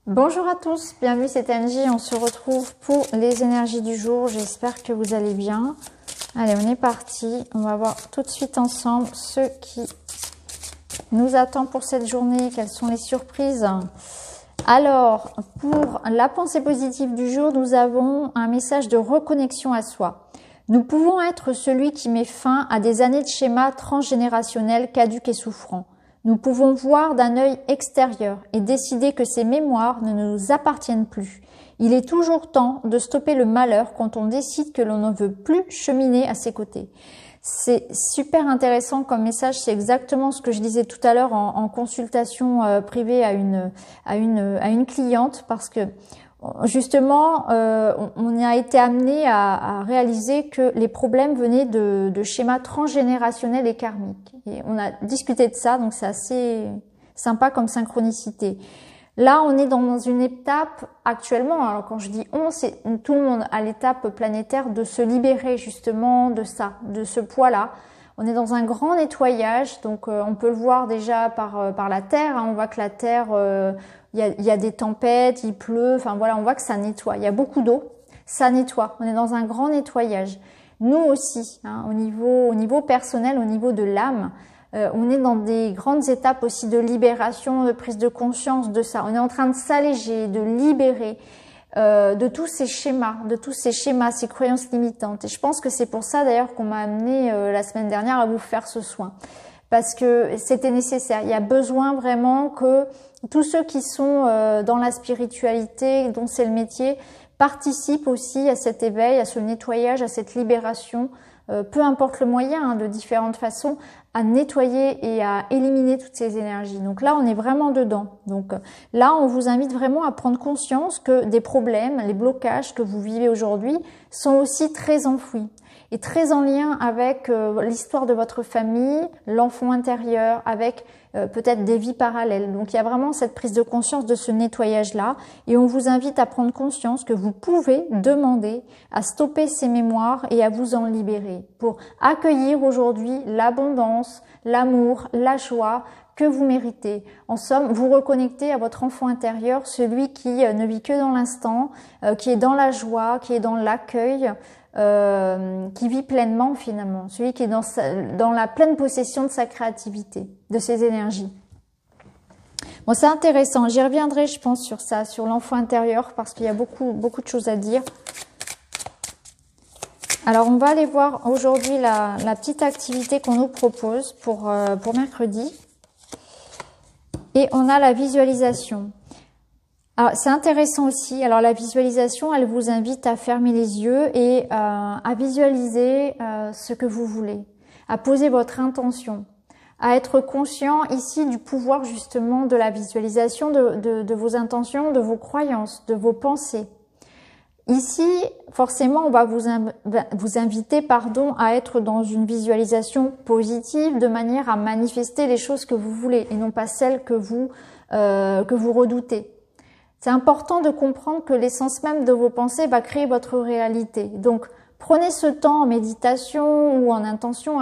Bonjour à tous, bienvenue, c'est Angie, on se retrouve pour les énergies du jour, j'espère que vous allez bien. Allez, on est parti, on va voir tout de suite ensemble ce qui nous attend pour cette journée, quelles sont les surprises. Alors, pour la pensée positive du jour, nous avons un message de reconnexion à soi. Nous pouvons être celui qui met fin à des années de schémas transgénérationnels caducs et souffrants. Nous pouvons voir d'un œil extérieur et décider que ces mémoires ne nous appartiennent plus. Il est toujours temps de stopper le malheur quand on décide que l'on ne veut plus cheminer à ses côtés. C'est super intéressant comme message, c'est exactement ce que je disais tout à l'heure en consultation privée à une cliente, parce que justement, on a été amené à réaliser que les problèmes venaient de schémas transgénérationnels et karmiques. Et on a discuté de ça, donc c'est assez sympa comme synchronicité. Là, on est dans une étape actuellement, alors quand je dis on, c'est tout le monde à l'étape planétaire de se libérer justement de ça, de ce poids-là. On est dans un grand nettoyage, donc on peut le voir déjà par la Terre, hein. On voit que la Terre, il y a des tempêtes, il pleut, enfin voilà, on voit que ça nettoie. Il y a beaucoup d'eau, ça nettoie. On est dans un grand nettoyage. Nous aussi, hein, au niveau personnel, au niveau de l'âme, on est dans des grandes étapes aussi de libération, de prise de conscience de ça. On est en train de s'alléger, de libérer de tous ces schémas, ces croyances limitantes. Et je pense que c'est pour ça d'ailleurs qu'on m'a amené la semaine dernière à vous faire ce soin. Parce que c'était nécessaire. Il y a besoin vraiment que tous ceux qui sont dans la spiritualité, dont c'est le métier, participent aussi à cet éveil, à ce nettoyage, à cette libération, peu importe le moyen, hein, de différentes façons, à nettoyer et à éliminer toutes ces énergies. Donc là, on est vraiment dedans. Donc là, on vous invite vraiment à prendre conscience que des problèmes, les blocages que vous vivez aujourd'hui sont aussi très enfouis et très en lien avec l'histoire de votre famille, l'enfant intérieur, avec peut-être des vies parallèles. Donc il y a vraiment cette prise de conscience de ce nettoyage-là, et on vous invite à prendre conscience que vous pouvez demander à stopper ces mémoires et à vous en libérer pour accueillir aujourd'hui l'abondance, l'amour, la joie que vous méritez. En somme, vous reconnectez à votre enfant intérieur, celui qui ne vit que dans l'instant, qui est dans la joie, qui est dans l'accueil, qui vit pleinement finalement, celui qui est dans la pleine possession de sa créativité, de ses énergies. Bon, c'est intéressant, j'y reviendrai je pense sur ça, sur l'enfant intérieur, parce qu'il y a beaucoup de choses à dire. Alors on va aller voir aujourd'hui la petite activité qu'on nous propose pour mercredi. Et on a la visualisation. Alors c'est intéressant aussi. Alors la visualisation, elle vous invite à fermer les yeux et à visualiser ce que vous voulez, à poser votre intention, à être conscient ici du pouvoir justement de la visualisation, de vos intentions, de vos croyances, de vos pensées. Ici, forcément, on va vous inviter, à être dans une visualisation positive, de manière à manifester les choses que vous voulez et non pas celles que vous redoutez. C'est important de comprendre que l'essence même de vos pensées va créer votre réalité. Donc, prenez ce temps en méditation ou en intention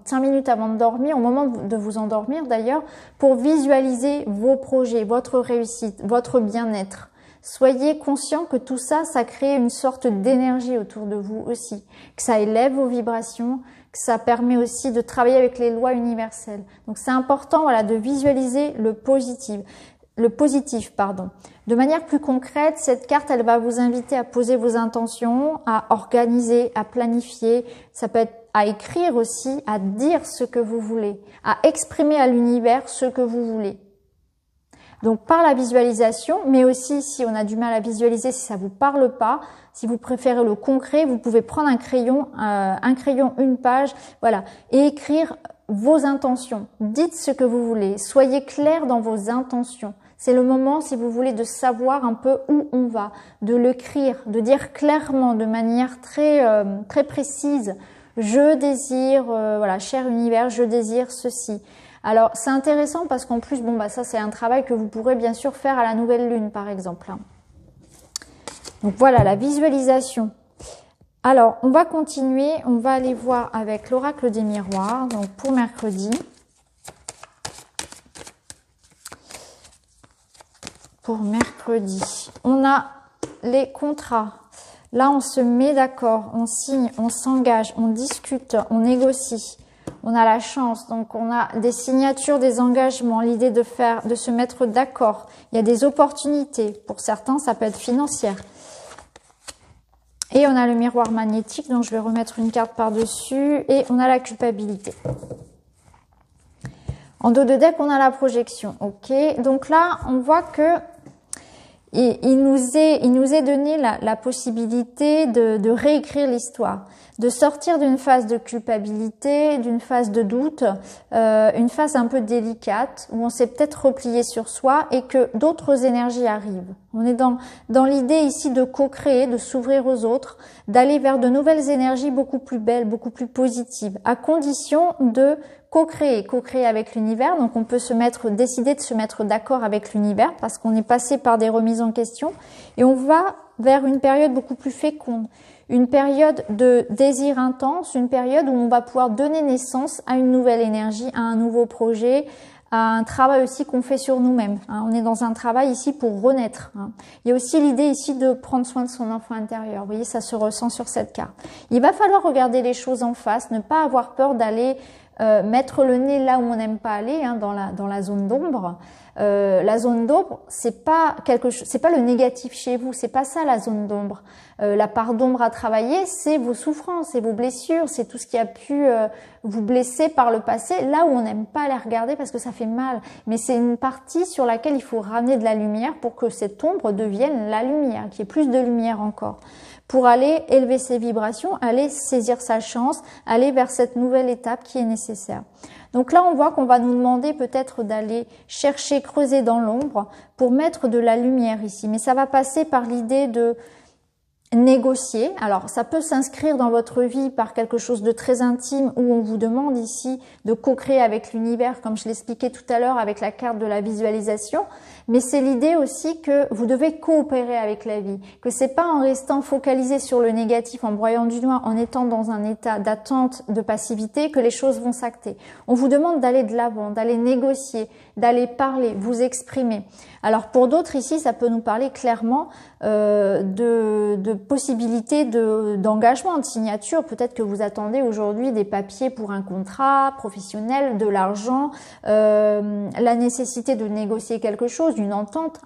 5 minutes avant de dormir, au moment de vous endormir d'ailleurs, pour visualiser vos projets, votre réussite, votre bien-être. Soyez conscient que tout ça, ça crée une sorte d'énergie autour de vous aussi, que ça élève vos vibrations, que ça permet aussi de travailler avec les lois universelles. Donc c'est important, voilà, de visualiser le positif. De manière plus concrète, cette carte, elle va vous inviter à poser vos intentions, à organiser, à planifier. Ça peut être à écrire aussi, à dire ce que vous voulez, à exprimer à l'univers ce que vous voulez. Donc par la visualisation, mais aussi si on a du mal à visualiser, si ça vous parle pas, si vous préférez le concret, vous pouvez prendre un crayon, une page, voilà, et écrire vos intentions. Dites ce que vous voulez, soyez clair dans vos intentions. C'est le moment, si vous voulez, de savoir un peu où on va, de l'écrire, de dire clairement, de manière très précise. Je désire, voilà, cher univers, je désire ceci. Alors, c'est intéressant parce qu'en plus, ça c'est un travail que vous pourrez bien sûr faire à la nouvelle lune, par exemple. Donc voilà, la visualisation. Alors, on va continuer, on va aller voir avec l'oracle des miroirs, donc pour mercredi. pour mercredi. On a les contrats. Là, on se met d'accord, on signe, on s'engage, on discute, on négocie. On a la chance, donc on a des signatures, des engagements, l'idée de se mettre d'accord. Il y a des opportunités. Pour certains, ça peut être financière. Et on a le miroir magnétique, donc je vais remettre une carte par-dessus. Et on a la culpabilité. En dos de deck, on a la projection. Ok, donc là, on voit que il nous est donné la possibilité de réécrire l'histoire, de sortir d'une phase de culpabilité, d'une phase de doute, une phase un peu délicate où on s'est peut-être replié sur soi et que d'autres énergies arrivent. On est dans l'idée ici de co-créer, de s'ouvrir aux autres, d'aller vers de nouvelles énergies beaucoup plus belles, beaucoup plus positives, à condition de co-créer avec l'univers. Donc on peut décider de se mettre d'accord avec l'univers parce qu'on est passé par des remises en question et on va vers une période beaucoup plus féconde, une période de désir intense, une période où on va pouvoir donner naissance à une nouvelle énergie, à un nouveau projet, à un travail aussi qu'on fait sur nous-mêmes. On est dans un travail ici pour renaître. Il y a aussi l'idée ici de prendre soin de son enfant intérieur. Vous voyez, ça se ressent sur cette carte. Il va falloir regarder les choses en face, ne pas avoir peur d'aller mettre le nez là où on n'aime pas aller, dans la zone d'ombre. La zone d'ombre, c'est pas le négatif chez vous, c'est pas ça la zone d'ombre. La part d'ombre à travailler, c'est vos souffrances, c'est vos blessures, c'est tout ce qui a pu vous blesser par le passé, là où on n'aime pas les regarder parce que ça fait mal. Mais c'est une partie sur laquelle il faut ramener de la lumière pour que cette ombre devienne la lumière, qu'il y ait plus de lumière encore. Pour aller élever ses vibrations, aller saisir sa chance, aller vers cette nouvelle étape qui est nécessaire. Donc là, on voit qu'on va nous demander peut-être d'aller chercher, creuser dans l'ombre pour mettre de la lumière ici. Mais ça va passer par l'idée de négocier. Alors, ça peut s'inscrire dans votre vie par quelque chose de très intime où on vous demande ici de co-créer avec l'univers, comme je l'expliquais tout à l'heure avec la carte de la visualisation. Mais c'est l'idée aussi que vous devez coopérer avec la vie, que c'est pas en restant focalisé sur le négatif, en broyant du noir, en étant dans un état d'attente, de passivité, que les choses vont s'acter. On vous demande d'aller de l'avant, d'aller négocier, d'aller parler, vous exprimer. Alors pour d'autres ici, ça peut nous parler clairement de possibilités d'engagement, de signature. Peut-être que vous attendez aujourd'hui des papiers pour un contrat professionnel, de l'argent, la nécessité de négocier quelque chose, une entente.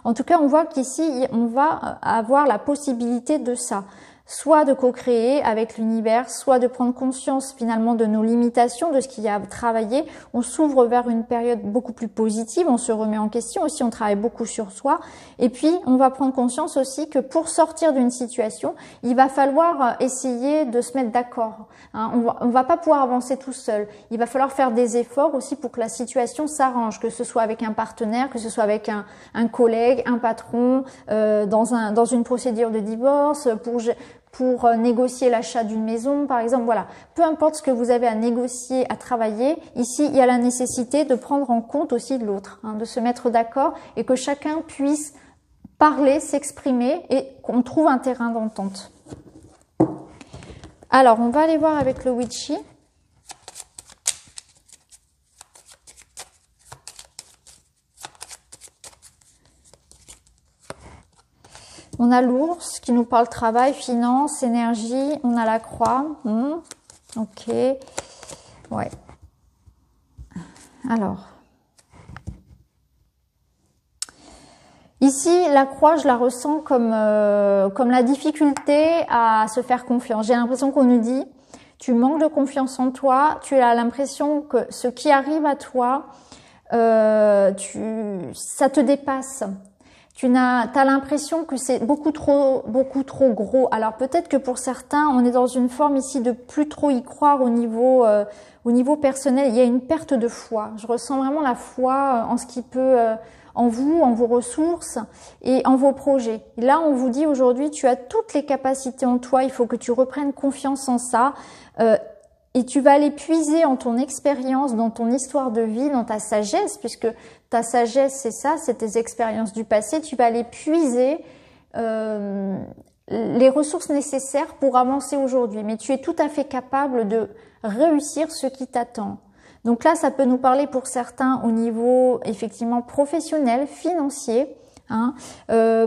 En tout cas, on voit qu'ici, on va avoir la possibilité de ça. Soit de co-créer avec l'univers, soit de prendre conscience finalement de nos limitations, de ce qu'il y a à travailler. On s'ouvre vers une période beaucoup plus positive, on se remet en question aussi, on travaille beaucoup sur soi. Et puis, on va prendre conscience aussi que pour sortir d'une situation, il va falloir essayer de se mettre d'accord. On va pas pouvoir avancer tout seul. Il va falloir faire des efforts aussi pour que la situation s'arrange, que ce soit avec un partenaire, que ce soit avec un collègue, un patron, dans une procédure de divorce, pour négocier l'achat d'une maison, par exemple. Voilà, peu importe ce que vous avez à négocier, à travailler, ici, il y a la nécessité de prendre en compte aussi de l'autre, de se mettre d'accord et que chacun puisse parler, s'exprimer et qu'on trouve un terrain d'entente. Alors, on va aller voir avec le Witchy. On a l'ours qui nous parle travail, finance, énergie. On a la croix. Ok. Ouais. Alors. Ici, la croix, je la ressens comme la difficulté à se faire confiance. J'ai l'impression qu'on nous dit, tu manques de confiance en toi. Tu as l'impression que ce qui arrive à toi, ça te dépasse. Tu as l'impression que c'est beaucoup trop gros. Alors peut-être que pour certains, on est dans une forme ici de plus trop y croire au niveau personnel. Il y a une perte de foi. Je ressens vraiment la foi en ce qui peut, en vous, en vos ressources et en vos projets. Et là, on vous dit aujourd'hui, tu as toutes les capacités en toi. Il faut que tu reprennes confiance en ça. Et tu vas aller puiser en ton expérience, dans ton histoire de vie, dans ta sagesse, puisque ta sagesse, c'est ça, c'est tes expériences du passé. Tu vas aller puiser les ressources nécessaires pour avancer aujourd'hui. Mais tu es tout à fait capable de réussir ce qui t'attend. Donc là, ça peut nous parler pour certains au niveau effectivement professionnel, financier, Hein.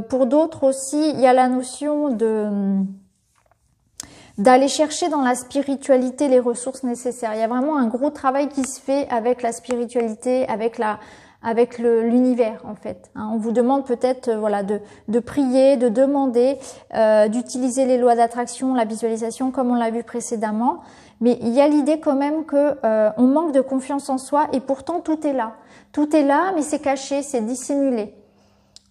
Pour d'autres aussi, il y a la notion d'aller chercher dans la spiritualité les ressources nécessaires. Il y a vraiment un gros travail qui se fait avec la spiritualité, avec l'univers en fait. Hein. On vous demande peut-être voilà de prier, de demander, d'utiliser les lois d'attraction, la visualisation comme on l'a vu précédemment. Mais il y a l'idée quand même que on manque de confiance en soi et pourtant tout est là. Tout est là, mais c'est caché, c'est dissimulé.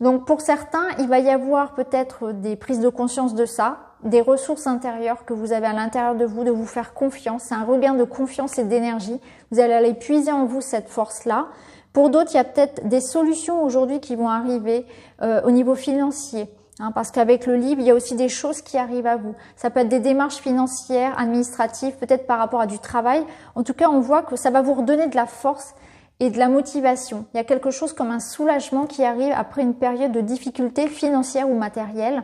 Donc pour certains, il va y avoir peut-être des prises de conscience de ça, des ressources intérieures que vous avez à l'intérieur de vous, de vous faire confiance. C'est un regain de confiance et d'énergie. Vous allez aller puiser en vous cette force-là. Pour d'autres, il y a peut-être des solutions aujourd'hui qui vont arriver au niveau financier. Hein, parce qu'avec le livre, il y a aussi des choses qui arrivent à vous. Ça peut être des démarches financières, administratives, peut-être par rapport à du travail. En tout cas, on voit que ça va vous redonner de la force et de la motivation. Il y a quelque chose comme un soulagement qui arrive après une période de difficultés financières ou matérielles.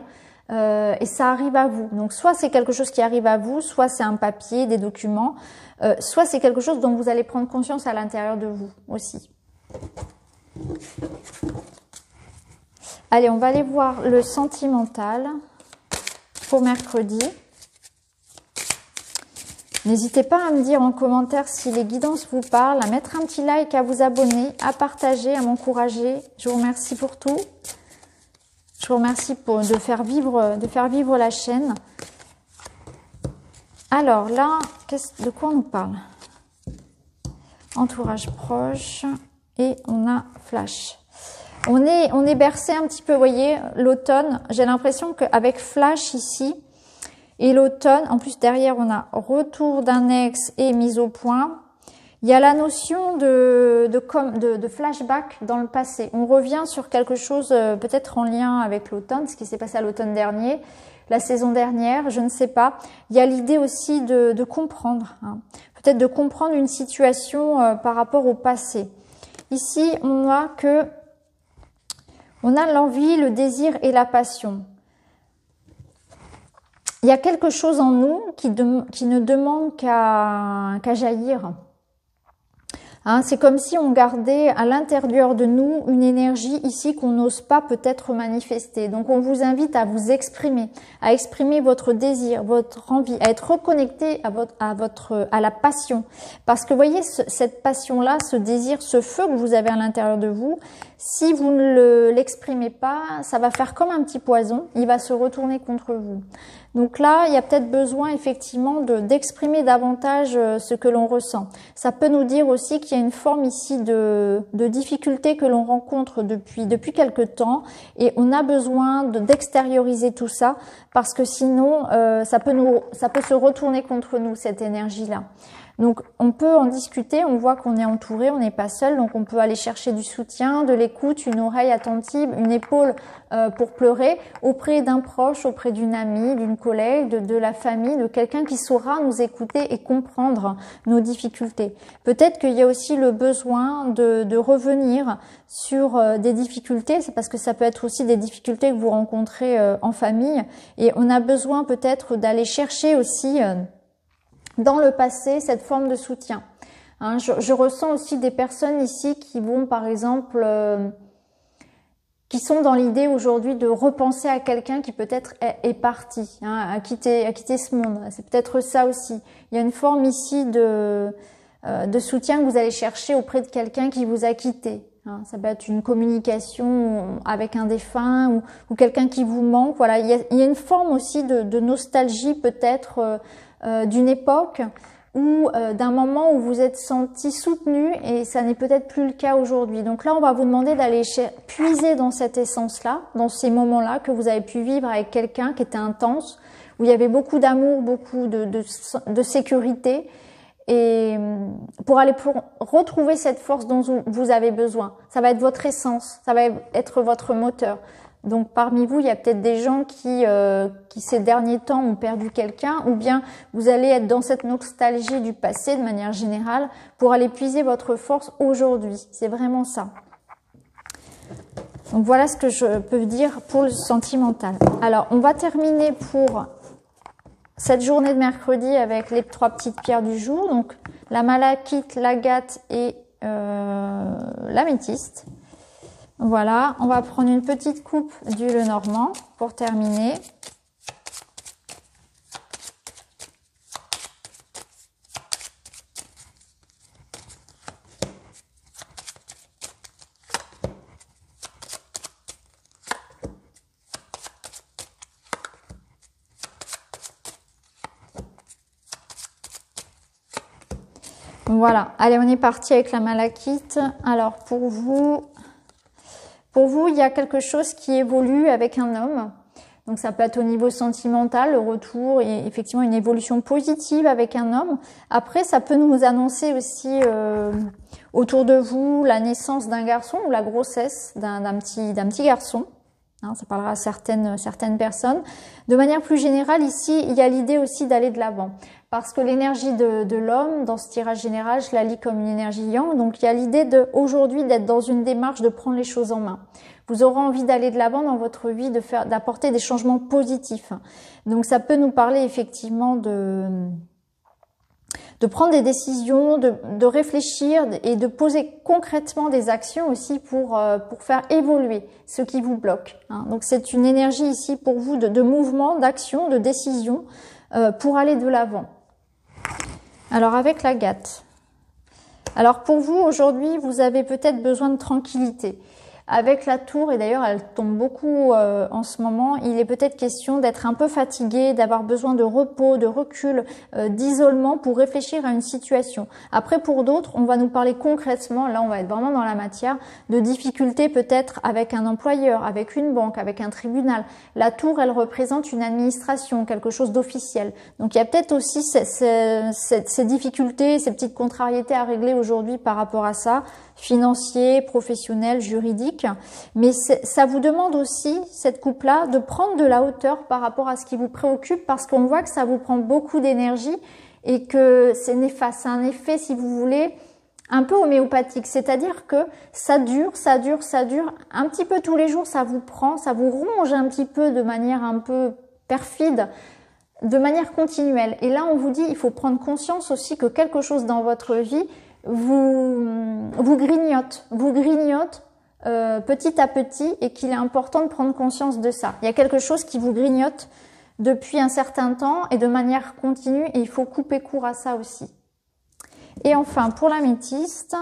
Et ça arrive à vous. Donc soit c'est quelque chose qui arrive à vous, soit c'est un papier, des documents, soit c'est quelque chose dont vous allez prendre conscience à l'intérieur de vous aussi. Allez, on va aller voir le sentimental pour mercredi. N'hésitez pas à me dire en commentaire si les guidances vous parlent, à mettre un petit like, à vous abonner, à partager, à m'encourager. Je vous remercie pour tout. Je vous remercie de faire vivre la chaîne. Alors là, de quoi on nous parle? Entourage proche et on a flash. On est bercé un petit peu, vous voyez, l'automne. J'ai l'impression qu'avec flash ici et l'automne, en plus derrière on a retour d'un ex et mise au point. Il y a la notion de flashback dans le passé. On revient sur quelque chose peut-être en lien avec l'automne, ce qui s'est passé à l'automne dernier, la saison dernière, je ne sais pas. Il y a l'idée aussi de comprendre, hein. Peut-être de comprendre une situation par rapport au passé. Ici, on a l'envie, le désir et la passion. Il y a quelque chose en nous qui ne demande qu'à jaillir. Hein, c'est comme si on gardait à l'intérieur de nous une énergie ici qu'on n'ose pas peut-être manifester. Donc on vous invite à vous exprimer, à exprimer votre désir, votre envie, à être reconnecté à la passion. Parce que vous voyez, cette passion-là, ce désir, ce feu que vous avez à l'intérieur de vous, si vous ne l'exprimez pas, ça va faire comme un petit poison, il va se retourner contre vous. Donc là, il y a peut-être besoin effectivement d'exprimer davantage ce que l'on ressent. Ça peut nous dire aussi qu'il y a une forme ici de difficulté que l'on rencontre depuis quelque temps et on a besoin d'extérioriser tout ça parce que sinon ça peut se retourner contre nous, cette énergie-là. Donc on peut en discuter, on voit qu'on est entouré, on n'est pas seul, donc on peut aller chercher du soutien, de l'écoute, une oreille attentive, une épaule pour pleurer auprès d'un proche, auprès d'une amie, d'une collègue, de la famille, de quelqu'un qui saura nous écouter et comprendre nos difficultés. Peut-être qu'il y a aussi le besoin de revenir sur des difficultés, c'est parce que ça peut être aussi des difficultés que vous rencontrez en famille et on a besoin peut-être d'aller chercher aussi dans le passé cette forme de soutien. Hein, je ressens aussi des personnes ici qui vont par exemple qui sont dans l'idée aujourd'hui de repenser à quelqu'un qui peut-être est parti, hein, a quitté ce monde. C'est peut-être ça aussi. Il y a une forme ici de soutien que vous allez chercher auprès de quelqu'un qui vous a quitté. Hein, ça peut être une communication avec un défunt ou quelqu'un qui vous manque. Voilà, il y a une forme aussi de nostalgie peut-être d'une époque ou d'un moment où vous êtes senti soutenu et ça n'est peut-être plus le cas aujourd'hui. Donc là, on va vous demander d'aller puiser dans cette essence-là, dans ces moments-là que vous avez pu vivre avec quelqu'un qui était intense, où il y avait beaucoup d'amour, beaucoup de sécurité, et pour retrouver cette force dont vous avez besoin. Ça va être votre essence, ça va être votre moteur. Donc parmi vous, il y a peut-être des gens qui ces derniers temps ont perdu quelqu'un, ou bien vous allez être dans cette nostalgie du passé de manière générale pour aller puiser votre force aujourd'hui. C'est vraiment ça. Donc voilà ce que je peux dire pour le sentimental. Alors on va terminer pour cette journée de mercredi avec les 3 petites pierres du jour. Donc la malachite, l'agate et l'améthyste. Voilà, on va prendre une petite coupe d'huile normand pour terminer. Voilà, allez, on est parti avec la malachite. Alors pour vous, il y a quelque chose qui évolue avec un homme. Donc ça peut être au niveau sentimental, le retour et effectivement une évolution positive avec un homme. Après, ça peut nous annoncer aussi autour de vous la naissance d'un garçon ou la grossesse d'un petit garçon. Hein, ça parlera à certaines personnes. De manière plus générale, ici, il y a l'idée aussi d'aller de l'avant. Parce que l'énergie de l'homme, dans ce tirage général, je la lis comme une énergie yang. Donc, il y a l'idée aujourd'hui d'être dans une démarche de prendre les choses en main. Vous aurez envie d'aller de l'avant dans votre vie, d'apporter des changements positifs. Donc, ça peut nous parler effectivement de prendre des décisions, de réfléchir et de poser concrètement des actions aussi pour faire évoluer ce qui vous bloque. Hein. Donc, c'est une énergie ici pour vous de mouvement, d'action, de décision pour aller de l'avant. Alors avec l'agate. Alors pour vous aujourd'hui, vous avez peut-être besoin de tranquillité. Avec la tour, et d'ailleurs elle tombe beaucoup en ce moment, il est peut-être question d'être un peu fatigué, d'avoir besoin de repos, de recul, d'isolement pour réfléchir à une situation. Après pour d'autres, on va nous parler concrètement, là on va être vraiment dans la matière, de difficultés peut-être avec un employeur, avec une banque, avec un tribunal. La tour, elle représente une administration, quelque chose d'officiel. Donc il y a peut-être aussi ces difficultés, ces petites contrariétés à régler aujourd'hui par rapport à ça, financier, professionnel, juridique. Mais ça vous demande aussi, cette coupe-là, de prendre de la hauteur par rapport à ce qui vous préoccupe parce qu'on voit que ça vous prend beaucoup d'énergie et que c'est néfaste. C'est un effet, si vous voulez, un peu homéopathique. C'est-à-dire que ça dure, un petit peu tous les jours, ça vous prend, ça vous ronge un petit peu de manière un peu perfide, de manière continuelle. Et là, on vous dit, il faut prendre conscience aussi que quelque chose dans votre vie vous grignote petit à petit et qu'il est important de prendre conscience de ça. Il y a quelque chose qui vous grignote depuis un certain temps et de manière continue et il faut couper court à ça aussi. Et enfin, pour l'améthyste,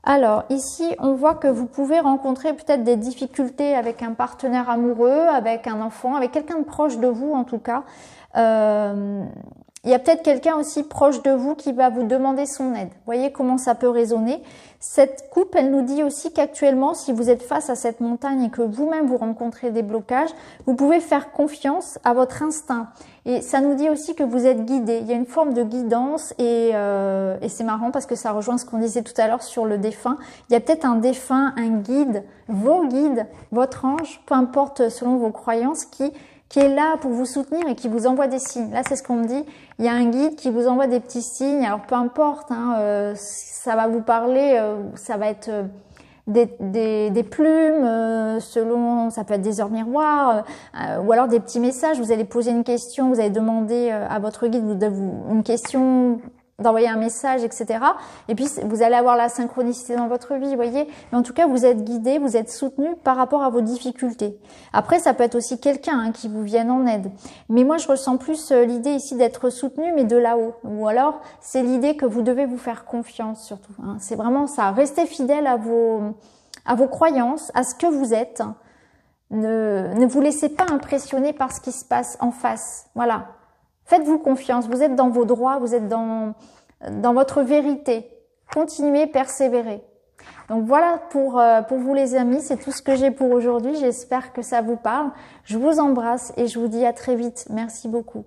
alors ici, on voit que vous pouvez rencontrer peut-être des difficultés avec un partenaire amoureux, avec un enfant, avec quelqu'un de proche de vous en tout cas. Il y a peut-être quelqu'un aussi proche de vous qui va vous demander son aide. Vous voyez comment ça peut résonner. Cette coupe, elle nous dit aussi qu'actuellement, si vous êtes face à cette montagne et que vous-même vous rencontrez des blocages, vous pouvez faire confiance à votre instinct. Et ça nous dit aussi que vous êtes guidé. Il y a une forme de guidance et c'est marrant parce que ça rejoint ce qu'on disait tout à l'heure sur le défunt. Il y a peut-être un défunt, un guide, vos guides, votre ange, peu importe selon vos croyances, qui est là pour vous soutenir et qui vous envoie des signes. Là, c'est ce qu'on me dit. Il y a un guide qui vous envoie des petits signes. Alors, peu importe, hein, ça va vous parler, ça va être des plumes, selon, ça peut être des heures miroirs, ou alors des petits messages. Vous allez poser une question, vous allez demander à votre guide une question, d'envoyer un message, etc. Et puis, vous allez avoir la synchronicité dans votre vie, vous voyez. Mais en tout cas, vous êtes guidé, vous êtes soutenu par rapport à vos difficultés. Après, ça peut être aussi quelqu'un qui vous vienne en aide. Mais moi, je ressens plus l'idée ici d'être soutenu, mais de là-haut. Ou alors, c'est l'idée que vous devez vous faire confiance, surtout. Hein. C'est vraiment ça. Restez fidèle à vos croyances, à ce que vous êtes. Ne vous laissez pas impressionner par ce qui se passe en face. Voilà. Faites-vous confiance, vous êtes dans vos droits, vous êtes dans votre vérité. Continuez, persévérez. Donc voilà pour vous les amis, c'est tout ce que j'ai pour aujourd'hui. J'espère que ça vous parle. Je vous embrasse et je vous dis à très vite. Merci beaucoup.